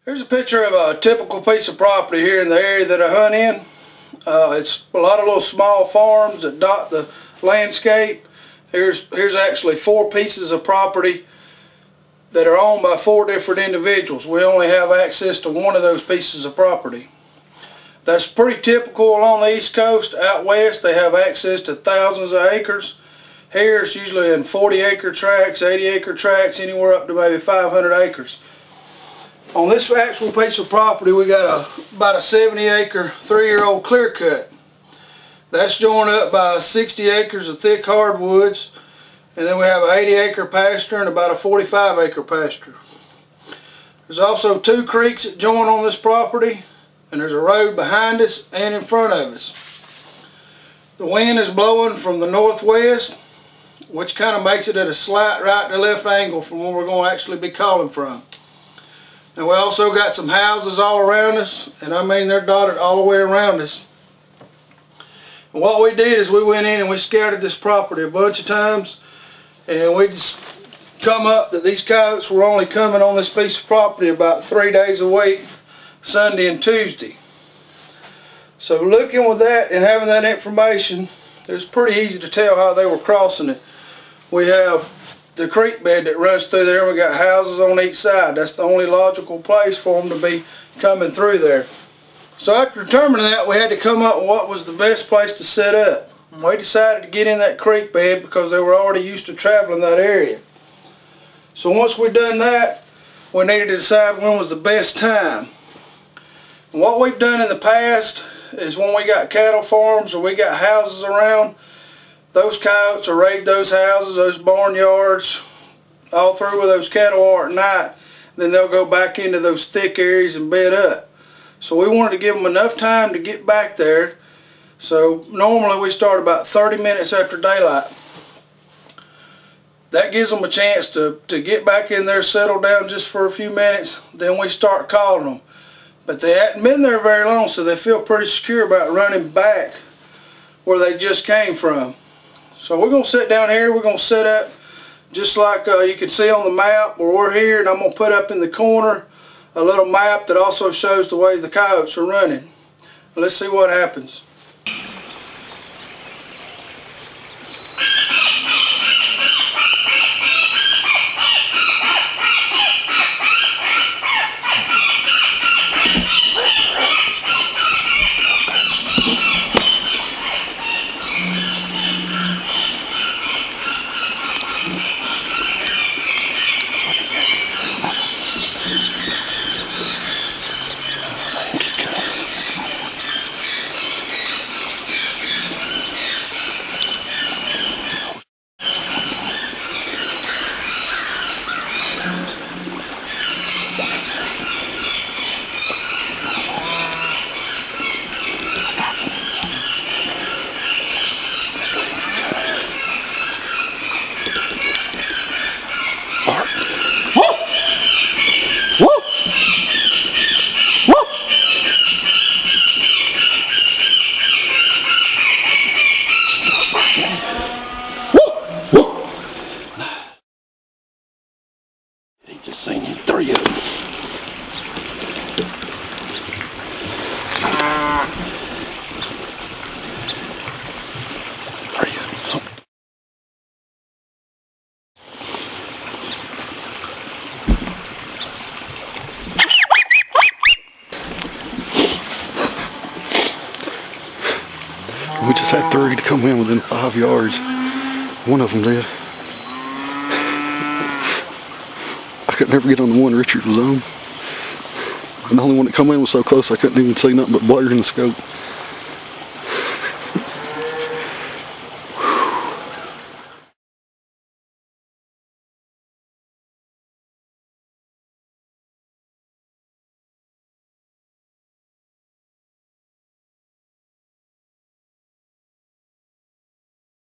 Here's a picture of a typical piece of property here in the area that I hunt in. It's a lot of little small farms that dot the landscape. Here's actually 4 pieces of property that are owned by 4 different individuals. We only have access to one of those pieces of property. That's pretty typical along the East Coast. Out west they have access to thousands of acres. Here it's usually in 40-acre tracts, 80-acre tracts, anywhere up to maybe 500 acres. On this actual piece of property we got about a 70-acre 3-year-old clear cut. That's joined up by 60 acres of thick hardwoods, and then we have an 80-acre pasture and about a 45-acre pasture. There's also 2 creeks that join on this property, and there's a road behind us and in front of us. The wind is blowing from the northwest, which kind of makes it at a slight right to left angle from where we're going to actually be calling from. And we also got some houses all around us, and I mean they're dotted all the way around us. And what we did is we went in and we scouted this property a bunch of times, and we just come up that these coyotes were only coming on this piece of property about 3 days a week, Sunday and Tuesday. So looking with that and having that information, it was pretty easy to tell how they were crossing it. We have the creek bed that runs through there, and we got houses on each side. That's the only logical place for them to be coming through there. So after determining that, we had to come up with what was the best place to set up. And we decided to get in that creek bed because they were already used to traveling that area. So once we done that, we needed to decide when was the best time. And what we've done in the past is when we got cattle farms or we got houses around, those coyotes will raid those houses, those barnyards, all through where those cattle are at night. Then they'll go back into those thick areas and bed up. So we wanted to give them enough time to get back there. So normally we start about 30 minutes after daylight. That gives them a chance to get back in there, settle down just for a few minutes. Then we start calling them. But they hadn't been there very long, so they feel pretty secure about running back where they just came from. So we're going to sit down here, we're going to set up just like you can see on the map where we're here, and I'm going to put up in the corner a little map that also shows the way the coyotes are running. Let's see what happens. Just seen 3 of them. We just had 3 to come in within 5 yards. One of them did. I could never get on the one Richard was on. And the only one that come in was so close I couldn't even see nothing but blur in the scope.